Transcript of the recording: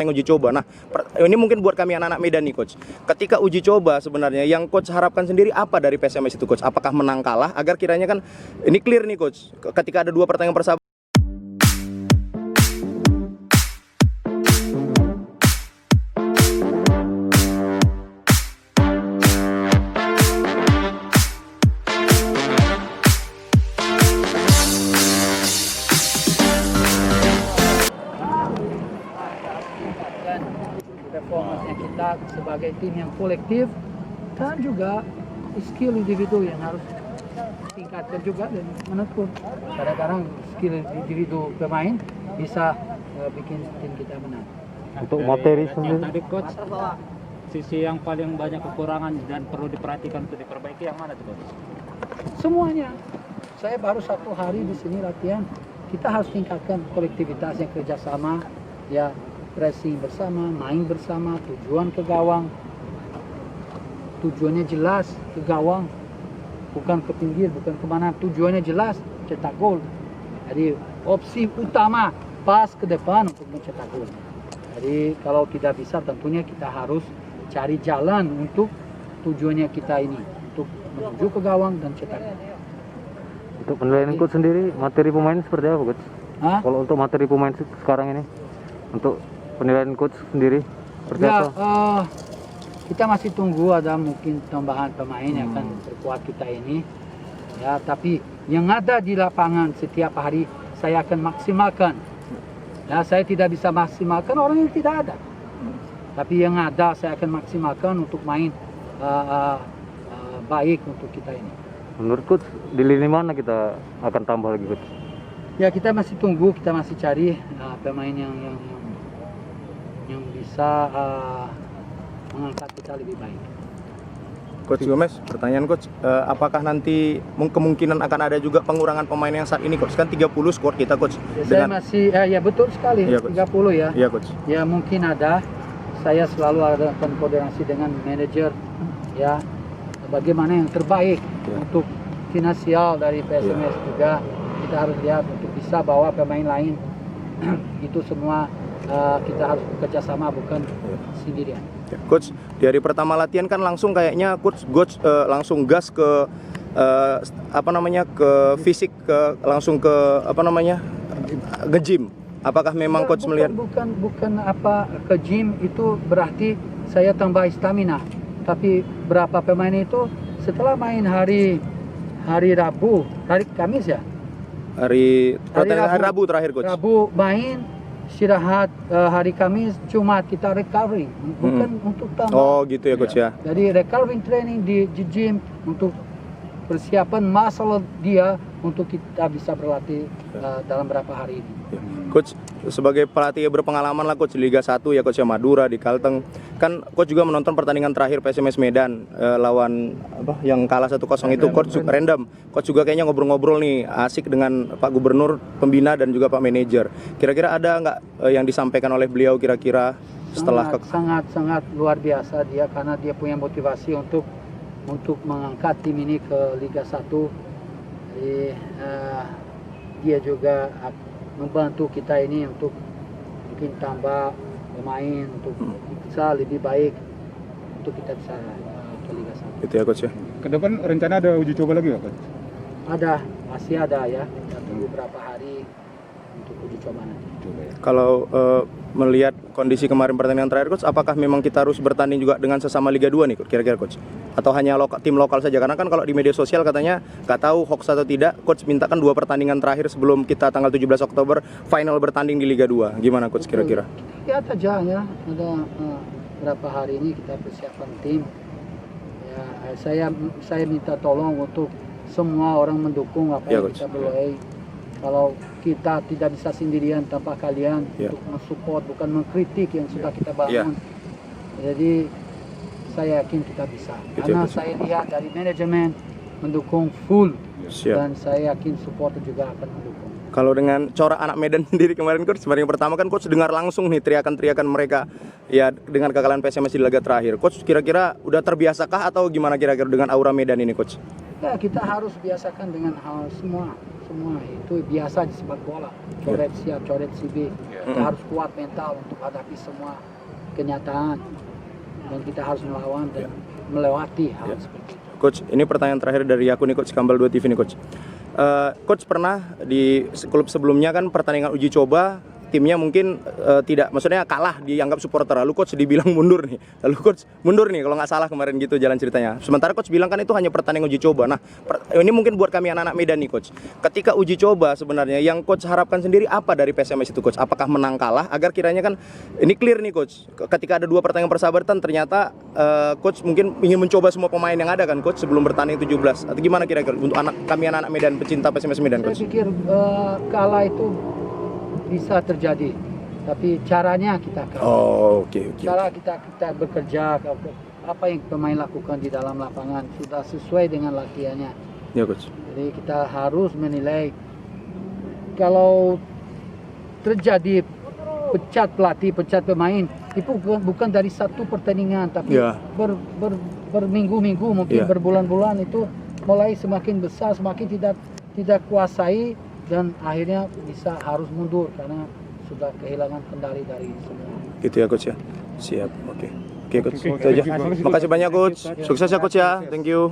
yang uji coba. Nah, ini mungkin buat kami anak-anak Medan nih coach. Ketika uji coba sebenarnya yang coach harapkan sendiri apa dari PSMS itu coach? Apakah menang kalah agar kiranya kan ini clear nih coach. Ketika ada 2 pertandingan persahabatan performanya kita sebagai tim yang kolektif dan juga skill individu yang harus tingkatkan juga, dan menurutku kadang-kadang skill individu pemain bisa bikin tim kita menang. Untuk materi sendiri tadi coach, sisi yang paling banyak kekurangan dan perlu diperhatikan untuk diperbaiki yang mana tuh coach? Semuanya. Saya baru 1 hari di sini latihan. Kita harus tingkatkan kolektivitas yang kerjasama, ya, pressing bersama, main bersama, tujuan ke gawang. Tujuannya jelas ke gawang, bukan ke pinggir, bukan kemana. Tujuannya jelas, cetak gol. Jadi opsi utama pas ke depan untuk mencetak gol. Jadi kalau tidak bisa, tentunya kita harus cari jalan untuk tujuannya kita ini, untuk menuju ke gawang dan cetak gol. untuk penilaian coach sendiri, materi pemain seperti apa coach? Kalau untuk materi pemain sekarang ini, untuk penilaian coach sendiri seperti ya, apa? Kita masih tunggu ada mungkin tambahan pemain yang akan perkuat kita ini. Ya, tapi yang ada di lapangan setiap hari saya akan maksimalkan. Ya, saya tidak bisa maksimalkan orang yang tidak ada. Tapi yang ada saya akan maksimalkan untuk main baik untuk kita ini. Menurut coach, di lini mana kita akan tambah lagi coach? Ya, kita masih tunggu, kita masih cari pemain yang bisa mengangkat kita lebih baik. Coach Gomez, pertanyaan coach, apakah nanti kemungkinan akan ada juga pengurangan pemain yang saat ini coach? Kan 30 skor kita coach. Ya, saya masih ya betul sekali, Ya, 30 ya. Iya coach. Ya, mungkin ada. Saya selalu ada koordinasi dengan manajer, ya, bagaimana yang terbaik untuk finansial dari PSMS juga. Kita harus lihat untuk bisa bawa pemain lain. Itu semua kita harus bekerja sama, bukan sendirian. Coach, di hari pertama latihan kan langsung kayaknya coach langsung gas ke ke fisik, langsung ke nge-gym. Apakah memang coach melihat bukan ke gym itu berarti saya tambah stamina. Tapi berapa pemain itu setelah main hari Rabu, hari Kamis ya? Hari Rabu terakhir coach. Rabu main, istirahat hari Kamis, Jumat kita recovering, bukan untuk tambah. Oh gitu ya coach ya. Jadi recovering training di gym untuk persiapan masalah dia untuk kita bisa berlatih dalam berapa hari ini. Coach, sebagai pelatih berpengalaman lah coach Liga 1 ya coach ya, Madura di Kalteng. Kan coach juga menonton pertandingan terakhir PSMS Medan lawan yang kalah 1-0 itu coach random. Coach juga kayaknya ngobrol-ngobrol nih asik dengan Pak Gubernur, pembina dan juga Pak Manajer. Kira-kira ada nggak yang disampaikan oleh beliau kira-kira setelah sangat luar biasa dia, karena dia punya motivasi untuk mengangkat tim ini ke Liga 1. Jadi dia juga membantu kita ini untuk mungkin tambah pemain untuk bisa lebih baik untuk kita bisa ke Liga 1. Itu ya coach ya. Ke depan rencana ada uji coba lagi nggak coach? Ada, masih ada ya. Kita tunggu beberapa hari untuk uji coba nanti. Kalau melihat kondisi kemarin pertandingan terakhir coach, apakah memang kita harus bertanding juga dengan sesama Liga 2 nih kira-kira coach? Atau hanya tim lokal saja? Karena kan kalau di media sosial katanya nggak tahu hoax atau tidak, coach mintakan 2 pertandingan terakhir sebelum kita tanggal 17 Oktober final bertanding di Liga 2. Gimana coach kira-kira? Lihat aja ya, ada berapa hari ini kita persiapan tim. Ya, saya minta tolong untuk semua orang mendukung apa yang kita boleh. Kalau kita tidak bisa sendirian tanpa kalian untuk mensupport, bukan mengkritik yang sudah kita bangun. Jadi saya yakin kita bisa. Karena saya lihat dari manajemen mendukung full. Dan saya yakin supporter juga akan mendukung. Kalau dengan corak anak Medan sendiri kemarin coach, yang pertama kan coach dengar langsung nih teriakan-teriakan mereka ya dengan kekalahan PSMS di laga terakhir. Coach kira-kira udah terbiasakah atau gimana kira-kira dengan aura Medan ini coach? Ya, kita harus biasakan dengan hal semua itu biasa di sepak bola. Coret siap, coret si B. Kita harus kuat mental untuk hadapi semua kenyataan dan kita harus melawan dan melewati hal seperti itu. Coach, ini pertanyaan terakhir dari aku nih Coach Kambal 2 TV nih Coach. Coach pernah di klub sebelumnya kan pertandingan uji coba timnya mungkin tidak, maksudnya kalah dianggap supporter, lalu coach dibilang mundur nih, lalu coach mundur nih kalau nggak salah kemarin gitu jalan ceritanya. Sementara coach bilang kan itu hanya pertandingan uji coba. Nah ini mungkin buat kami anak-anak Medan nih coach, ketika uji coba sebenarnya yang coach harapkan sendiri apa dari PSMS itu coach? Apakah menang kalah agar kiranya kan ini clear nih coach, ketika ada 2 pertandingan persahabatan ternyata coach mungkin ingin mencoba semua pemain yang ada kan coach sebelum bertanding 17 atau gimana kira-kira untuk kami anak-anak Medan pecinta PSMS Medan coach? Saya pikir kalah itu bisa terjadi, tapi caranya kita kalah. Oh, oke. Cara kita bekerja, apa yang pemain lakukan di dalam lapangan sudah sesuai dengan latihannya. Ya coach. Jadi kita harus menilai kalau terjadi pecat pelatih, pecat pemain itu bukan dari satu pertandingan, tapi berminggu-minggu mungkin berbulan-bulan itu mulai semakin besar, semakin tidak kuasai. Dan akhirnya bisa harus mundur karena sudah kehilangan kendali dari semua. Gitu ya coach ya. Siap. Oke coach. Itu aja. Makasih banyak coach. Sukses ya coach ya. Thank you.